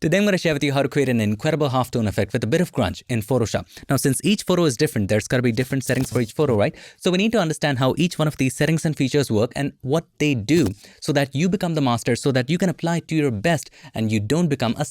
Today I'm going to share with you how to create an incredible halftone effect with a bit of grunge in Photoshop. Now since each photo is different, there's got to be different settings for each photo, right? So we need to understand how each one of these settings and features work and what they do so that you become the master, so that you can apply it to your best and you don't become a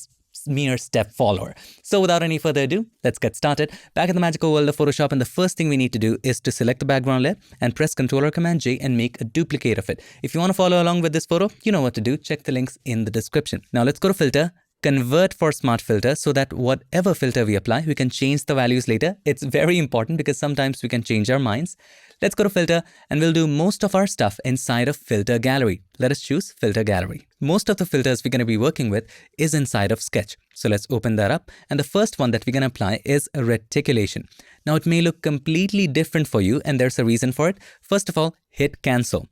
mere step follower. So without any further ado, let's get started. Back in the magical world of Photoshop, and the first thing we need to do is to select the background layer and press Ctrl or Command J and make a duplicate of it. If you want to follow along with this photo, you know what to do. Check the links in the description. Now let's go to Filter, Convert for Smart Filter, so that whatever filter we apply, we can change the values later. It's very important because sometimes we can change our minds. Let's go to Filter and we'll do most of our stuff inside of Filter Gallery. Let us choose Filter Gallery. Most of the filters we're going to be working with is inside of Sketch. So let's open that up. And the first one that we're going to apply is a reticulation. Now it may look completely different for you and there's a reason for it. First of all, hit cancel.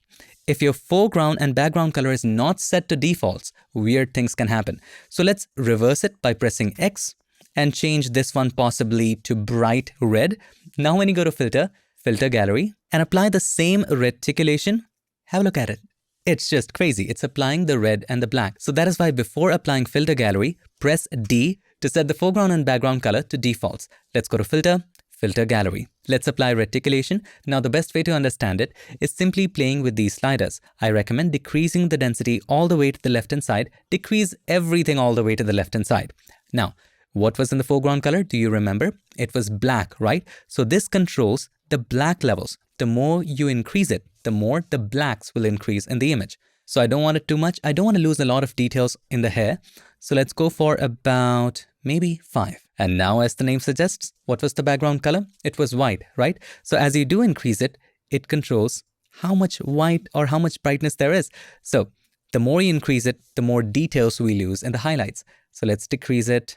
If your foreground and background color is not set to defaults, weird things can happen. So let's reverse it by pressing X and change this one possibly to bright red. Now when you go to Filter, Filter Gallery, and apply the same reticulation, have a look at it. It's just crazy. It's applying the red and the black. So that is why before applying Filter Gallery, press D to set the foreground and background color to defaults. Let's go to Filter, Filter Gallery. Let's apply reticulation. Now the best way to understand it is simply playing with these sliders. I recommend decreasing the density all the way to the left hand side. Decrease everything all the way to the left hand side. Now, what was in the foreground color? Do you remember? It was black, right? So this controls the black levels. The more you increase it, the more the blacks will increase in the image. So I don't want it too much. I don't want to lose a lot of details in the hair. So let's go for about maybe 5. And now, as the name suggests, what was the background color? It was white, right? So as you do increase it, it controls how much white or how much brightness there is. So the more you increase it, the more details we lose in the highlights. So let's decrease it.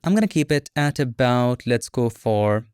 I'm going to keep it at about, let's go for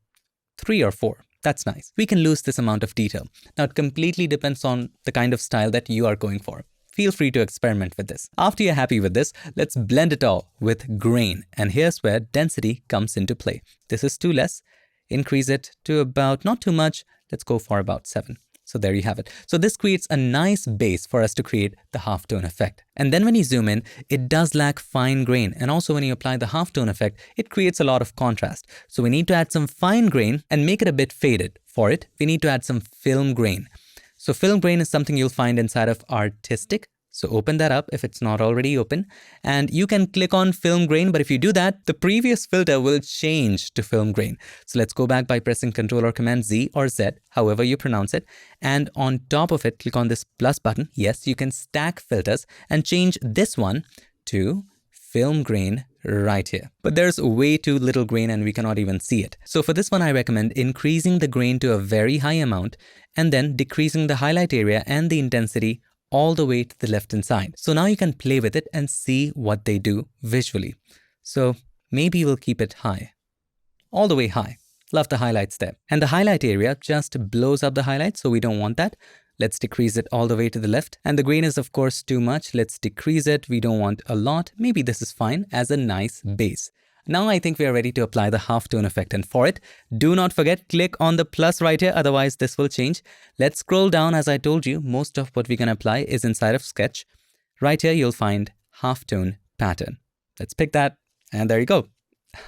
3 or 4. That's nice. We can lose this amount of detail. Now it completely depends on the kind of style that you are going for. Feel free to experiment with this. After you're happy with this, let's blend it all with grain. And here's where density comes into play. This is too less. Increase it to about, not too much. Let's go for about 7. So there you have it. So this creates a nice base for us to create the halftone effect. And then when you zoom in, it does lack fine grain. And also when you apply the halftone effect, it creates a lot of contrast. So we need to add some fine grain and make it a bit faded. For it, we need to add some film grain. So film grain is something you'll find inside of Artistic. So open that up if it's not already open. And you can click on film grain, but if you do that, the previous filter will change to film grain. So let's go back by pressing Ctrl or Command Z or Z, however you pronounce it. And on top of it, click on this plus button. Yes, you can stack filters and change this one to film grain right here. But there's way too little grain and we cannot even see it. So for this one, I recommend increasing the grain to a very high amount and then decreasing the highlight area and the intensity all the way to the left hand side. So now you can play with it and see what they do visually. So maybe we'll keep it high, all the way high. Love the highlights there. And the highlight area just blows up the highlights, so we don't want that. Let's decrease it all the way to the left. And the grain is of course too much. Let's decrease it. We don't want a lot. Maybe this is fine as a nice base. Now I think we are ready to apply the halftone effect, and for it, do not forget, click on the plus right here, otherwise this will change. Let's scroll down. As I told you, most of what we can apply is inside of Sketch. Right here you'll find halftone pattern. Let's pick that, and there you go.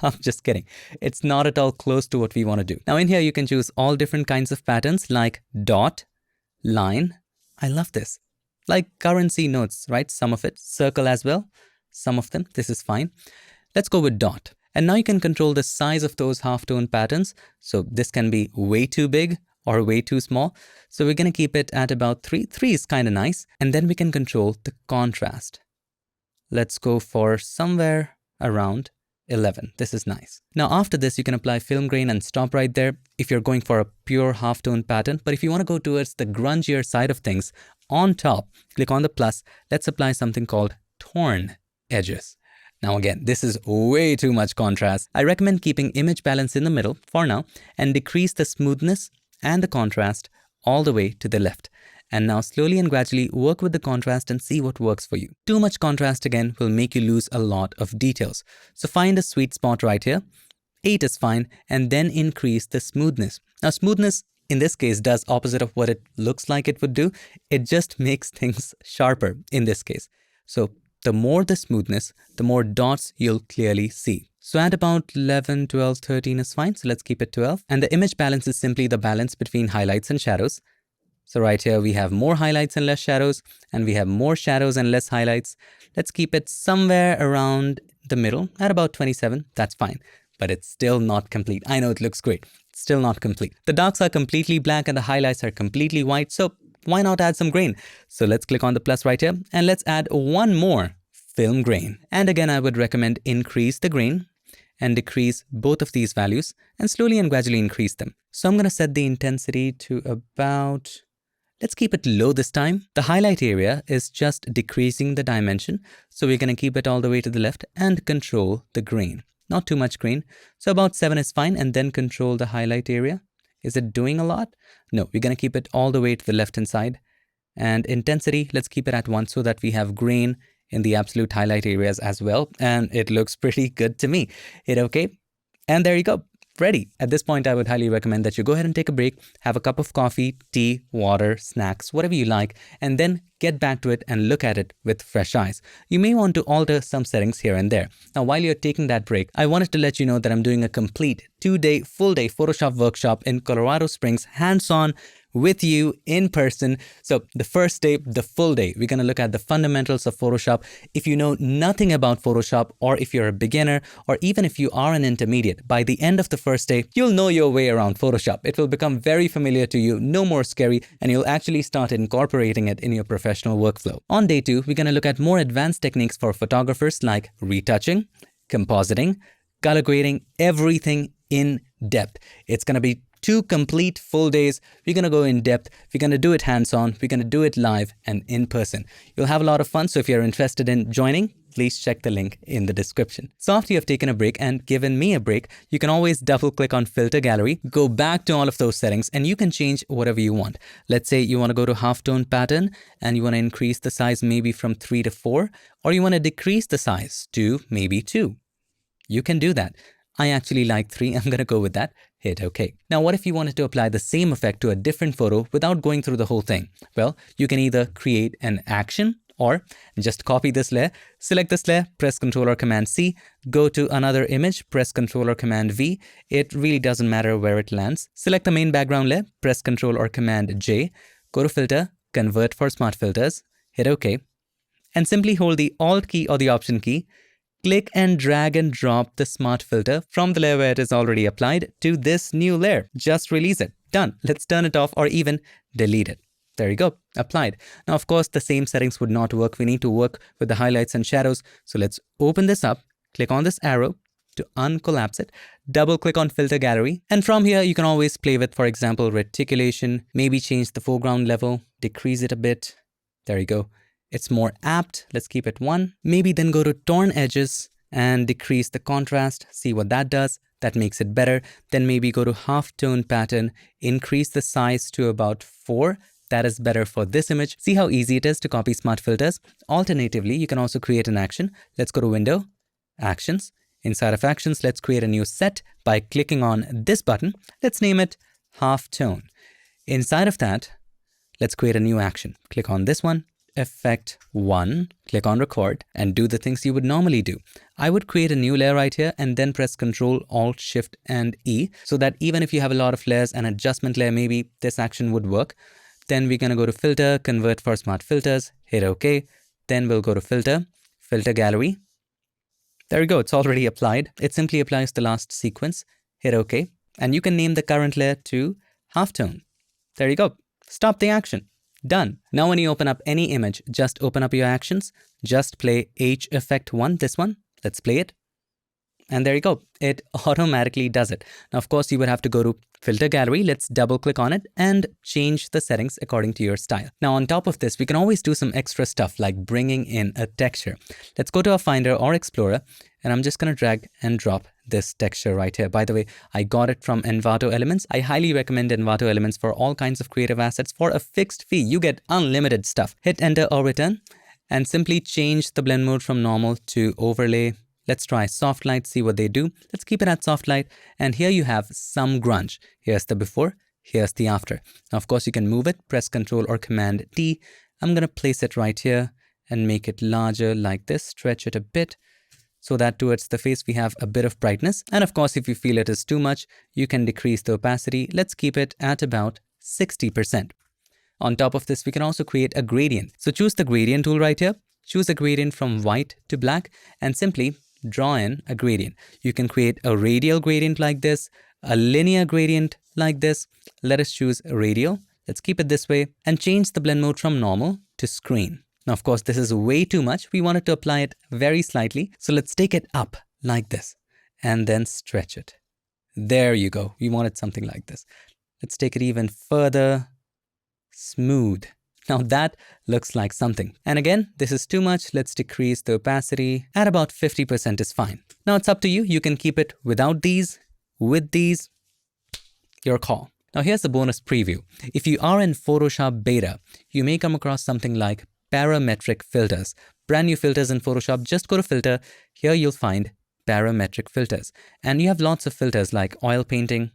I'm just kidding. It's not at all close to what we want to do. Now in here you can choose all different kinds of patterns like dot, line. I love this. Like currency notes, right? Some of it, circle as well. Some of them, this is fine. Let's go with dot. And now you can control the size of those halftone patterns. So this can be way too big or way too small. So we're going to keep it at about 3. 3 is kind of nice. And then we can control the contrast. Let's go for somewhere around 11. This is nice. Now after this, you can apply film grain and stop right there if you're going for a pure halftone pattern. But if you want to go towards the grungier side of things, on top, click on the plus. Let's apply something called torn edges. Now again, this is way too much contrast. I recommend keeping image balance in the middle for now and decrease the smoothness and the contrast all the way to the left. And now slowly and gradually work with the contrast and see what works for you. Too much contrast again will make you lose a lot of details. So find a sweet spot right here. 8 is fine, and then increase the smoothness. Now smoothness in this case does opposite of what it looks like it would do. It just makes things sharper in this case. So the more the smoothness, the more dots you'll clearly see. So at about 11, 12, 13 is fine. So let's keep it 12. And the image balance is simply the balance between highlights and shadows. So right here we have more highlights and less shadows, and we have more shadows and less highlights. Let's keep it somewhere around the middle at about 27. That's fine, but it's still not complete. I know it looks great. It's still not complete. The darks are completely black and the highlights are completely white. So why not add some grain? So let's click on the plus right here and let's add one more film grain. And again, I would recommend increase the grain and decrease both of these values and slowly and gradually increase them. So I'm going to set the intensity to about, let's keep it low this time. The highlight area is just decreasing the dimension. So we're going to keep it all the way to the left and control the grain. Not too much grain. So about 7 is fine, and then control the highlight area. Is it doing a lot? No, we're going to keep it all the way to the left hand side. And intensity, let's keep it at 1 so that we have grain in the absolute highlight areas as well. And it looks pretty good to me. Hit OK. And there you go. Ready. At this point, I would highly recommend that you go ahead and take a break, have a cup of coffee, tea, water, snacks, whatever you like, and then get back to it and look at it with fresh eyes. You may want to alter some settings here and there. Now, while you're taking that break, I wanted to let you know that I'm doing a complete 2-day, full-day Photoshop workshop in Colorado Springs, hands-on, with you in person. So the first day, the full day, we're going to look at the fundamentals of Photoshop. If you know nothing about Photoshop, or if you're a beginner, or even if you are an intermediate, by the end of the first day, you'll know your way around Photoshop. It will become very familiar to you, no more scary, and you'll actually start incorporating it in your professional workflow. On day 2, we're going to look at more advanced techniques for photographers like retouching, compositing, color grading, everything in depth. It's going to be 2 complete full days. We're going to go in depth. We're going to do it hands-on. We're going to do it live and in person. You'll have a lot of fun. So if you're interested in joining, please check the link in the description. So after you've taken a break and given me a break, you can always double click on filter gallery, go back to all of those settings, and you can change whatever you want. Let's say you want to go to halftone pattern and you want to increase the size maybe from 3 to 4, or you want to decrease the size to maybe 2. You can do that. I actually like 3. I'm going to go with that. Hit OK. Now, what if you wanted to apply the same effect to a different photo without going through the whole thing? Well, you can either create an action or just copy this layer, select this layer, press Ctrl or Command C, go to another image, press Ctrl or Command V. It really doesn't matter where it lands. Select the main background layer, press Ctrl or Command J, go to Filter, Convert for Smart Filters, hit OK, and simply hold the Alt key or the Option key. Click and drag and drop the smart filter from the layer where it is already applied to this new layer. Just release it. Done. Let's turn it off or even delete it. There you go. Applied. Now, of course, the same settings would not work. We need to work with the highlights and shadows. So let's open this up. Click on this arrow to uncollapse it. Double click on filter gallery. And from here, you can always play with, for example, reticulation. Maybe change the foreground level, decrease it a bit. There you go. It's more apt. Let's keep it 1. Maybe then go to torn edges and decrease the contrast. See what that does. That makes it better. Then maybe go to halftone pattern, increase the size to about 4. That is better for this image. See how easy it is to copy smart filters. Alternatively, you can also create an action. Let's go to Window, Actions. Inside of Actions, let's create a new set by clicking on this button. Let's name it Halftone. Inside of that, let's create a new action. Click on this one. Effect 1, click on record and do the things you would normally do. I would create a new layer right here and then press Ctrl, Alt, Shift and E so that even if you have a lot of layers and adjustment layer, maybe this action would work. Then we're going to go to Filter, Convert for Smart Filters, hit OK. Then we'll go to Filter, Filter Gallery. There we go. It's already applied. It simply applies the last sequence, hit OK. And you can name the current layer to Halftone. There you go. Stop the action. Done. Now when you open up any image, just open up your actions, just play H effect 1, this one. Let's play it. And there you go. It automatically does it. Now, of course, you would have to go to Filter Gallery. Let's double click on it and change the settings according to your style. Now, on top of this, we can always do some extra stuff like bringing in a texture. Let's go to our Finder or Explorer, and I'm just going to drag and drop this texture right here. By the way, I got it from Envato Elements. I highly recommend Envato Elements for all kinds of creative assets for a fixed fee. You get unlimited stuff. Hit enter or return and simply change the blend mode from normal to overlay. Let's try soft light, see what they do. Let's keep it at soft light. And here you have some grunge. Here's the before, here's the after. Now, of course, you can move it, press Ctrl or Command T. I'm going to place it right here and make it larger like this. Stretch it a bit so that towards the face we have a bit of brightness. And of course, if you feel it is too much, you can decrease the opacity. Let's keep it at about 60%. On top of this, we can also create a gradient. So choose the gradient tool right here. Choose a gradient from white to black and simply draw in a gradient. You can create a radial gradient like this, a linear gradient like this. Let us choose a radial. Let's keep it this way and change the blend mode from normal to screen. Now, of course, this is way too much. We wanted to apply it very slightly. So let's take it up like this and then stretch it. There you go. We wanted something like this. Let's take it even further. Smooth. Now that looks like something. And again, this is too much. Let's decrease the opacity at about 50% is fine. Now it's up to you. You can keep it without these, with these, your call. Now here's the bonus preview. If you are in Photoshop beta, you may come across something like parametric filters. Brand new filters in Photoshop. Just go to filter. Here you'll find parametric filters. And you have lots of filters like oil painting.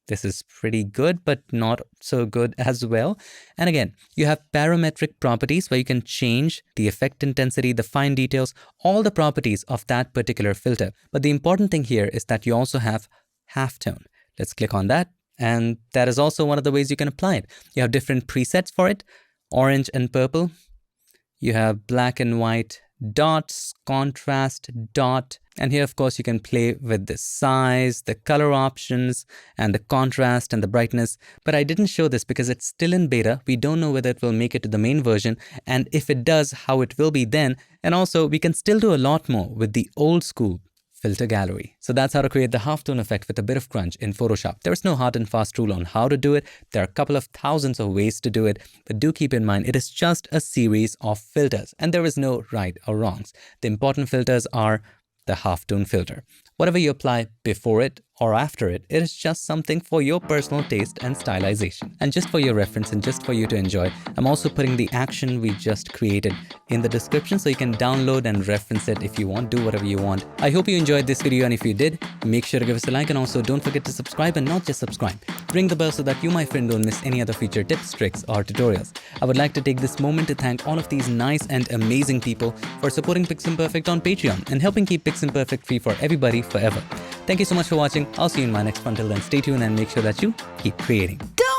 This is pretty good, but not so good as well. And again, you have parametric properties where you can change the effect intensity, the fine details, all the properties of that particular filter. But the important thing here is that you also have halftone. Let's click on that. And that is also one of the ways you can apply it. You have different presets for it, orange and purple. You have black and white dots, contrast, dot. And here, of course, you can play with the size, the color options, and the contrast and the brightness. But I didn't show this because it's still in beta. We don't know whether it will make it to the main version. And if it does, how it will be then. And also, we can still do a lot more with the old school filter gallery. So that's how to create the halftone effect with a bit of grunge in Photoshop. There is no hard and fast rule on how to do it. There are a couple of thousands of ways to do it, but do keep in mind it is just a series of filters and there is no right or wrongs. The important filters are the halftone filter. Whatever you apply before it or after it, it is just something for your personal taste and stylization. And just for your reference and just for you to enjoy, I'm also putting the action we just created in the description so you can download and reference it if you want, do whatever you want. I hope you enjoyed this video, and if you did, make sure to give us a like, and also don't forget to subscribe, and not just subscribe. Ring the bell so that you, my friend, don't miss any other feature tips, tricks, or tutorials. I would like to take this moment to thank all of these nice and amazing people for supporting PiXimperfect on Patreon and helping keep PiXimperfect free for everybody forever. Thank you so much for watching. I'll see you in my next one. Till then, stay tuned and make sure that you keep creating. Go!